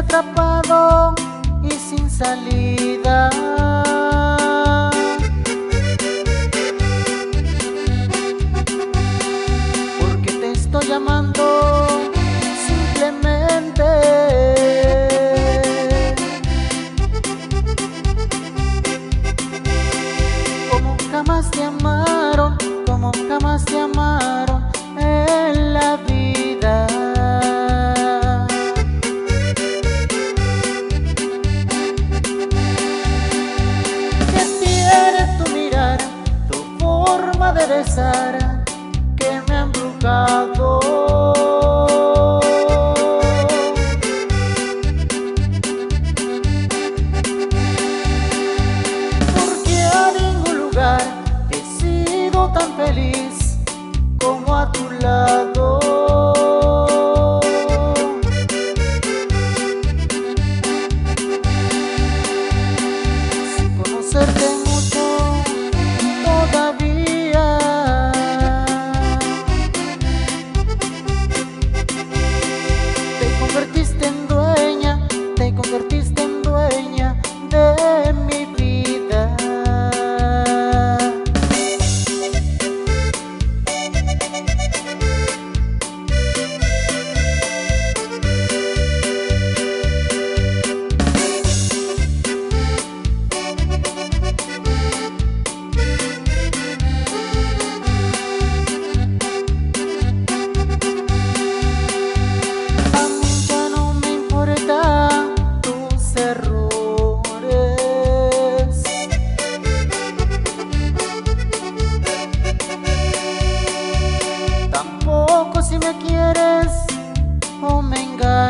atrapado y sin salida. Porque te estoy llamando simplemente. Como jamás te amaron, como jamás te amaron en la vida. De besar que me ha embrujado. Porque a ningún lugar he sido tan feliz como a tu lado. Sin conocerte mucho todavía, te convertiste en dueña de mi vida. Si me quieres o me engañas.